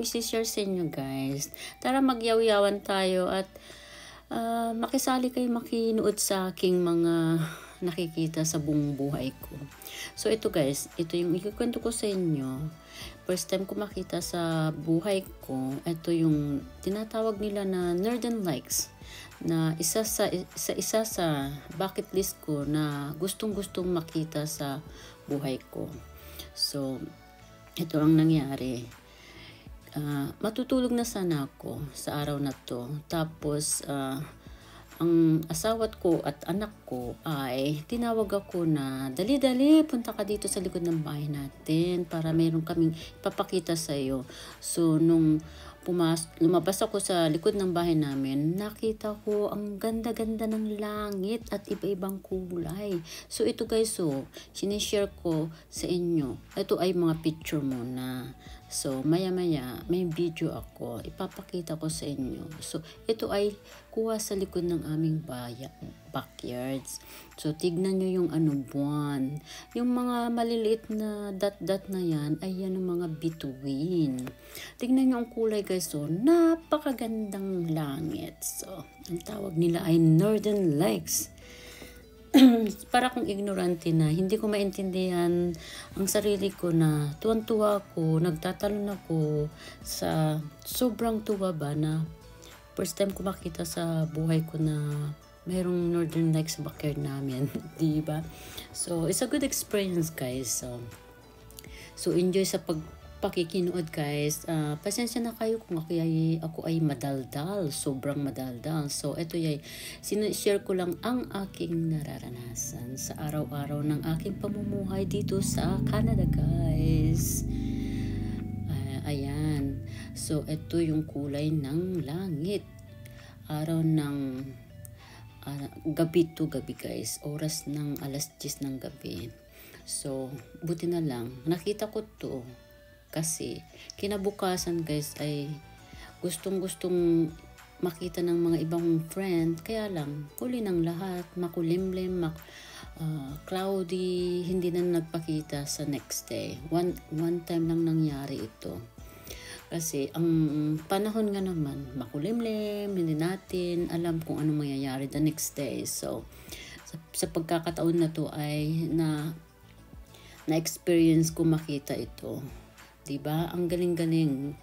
isi-share sa inyo guys. Tara magyaw-yawan tayo at makisali kayo makinuod sa aking mga nakikita sa buong buhay ko. So ito guys, ito yung ikukwento ko sa inyo. First time ko makita sa buhay ko, ito yung tinatawag nila na Northern Lights, na isa sa bucket list ko na gustong-gustong makita sa buhay ko. So ito ang nangyari. Matutulog na sana ako sa araw na to. Tapos ang asawat ko at anak ko ay tinawag ako na dali-dali punta ka dito sa likod ng bahay natin para mayroon kaming ipapakita sa iyo. So nung lumabas ako sa likod ng bahay namin, nakita ko ang ganda-ganda ng langit at iba-ibang kulay. So ito guys, so sinishare ko sa inyo. Ito ay mga picture muna. So maya-maya may video ako, ipapakita ko sa inyo. So ito ay kuha sa likod ng aming backyards. So tignan nyo yung buwan. Yung mga maliliit na dot-dot na yan ay yan ang mga bituin. Tignan nyo ang kulay guys. So napakagandang langit. So ang tawag nila ay Northern Lights. Para kung ignorante na, hindi ko maintindihan ang sarili ko na tuwan-tuwa ako, nagtatalon ako sa sobrang tuwa ba na first time ko makita sa buhay ko na mayroong Northern Lights sa backyard namin, di ba? So it's a good experience guys. So enjoy sa pakikinood guys. Pasensya na kayo kung ako ay madaldal, sobrang madaldal. So ito ay sinishare ko lang ang aking nararanasan sa araw-araw ng aking pamumuhay dito sa Canada guys. Ayan. So ito yung kulay ng langit. Araw ng gabi to gabi guys. Oras ng 10:00 ng gabi. So buti na lang nakita ko to. Kasi kinabukasan guys ay gustong-gustong makita ng mga ibang friend. Kaya lang, huli ng lahat, makulimlim, cloudy, hindi na nagpakita sa next day. One time lang nangyari ito. Kasi ang panahon nga naman, makulimlim, hindi natin alam kung anong mangyayari the next day. So, sa pagkakataon na to ay na-experience ko makita ito. Diba? Ang galing-galing.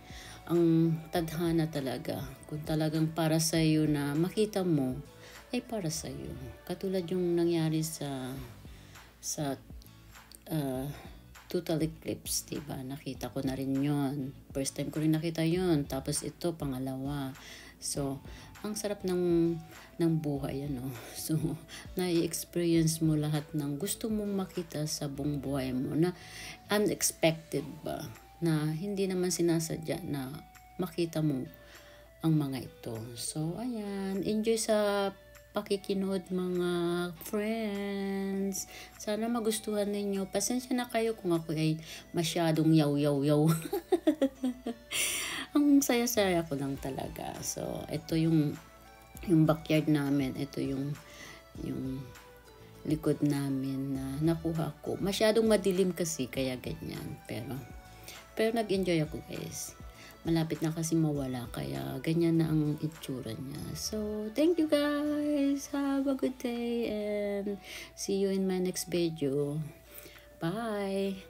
Ang tadhana talaga. Kung talagang para sa iyo na makita mo, ay para sa iyo. Katulad yung nangyari sa total eclipse, diba? Nakita ko na rin yon. First time ko rin nakita yon. Tapos ito, pangalawa. So, ang sarap ng buhay, So, na-experience mo lahat ng gusto mong makita sa buong buhay mo na unexpected ba? Na hindi naman sinasadya na makita mo ang mga ito. So, ayan. Enjoy sa pakikinood mga friends. Sana magustuhan ninyo. Pasensya na kayo kung ako ay masyadong yaw. Ang saya-saya ko lang talaga. So, ito yung backyard namin. Ito yung likod namin na nakuha ko. Masyadong madilim kasi kaya ganyan. Pero nag-enjoy ako guys. Malapit na kasi mawala kaya ganyan na ang itsura niya. So, thank you guys. Have a good day and see you in my next video. Bye!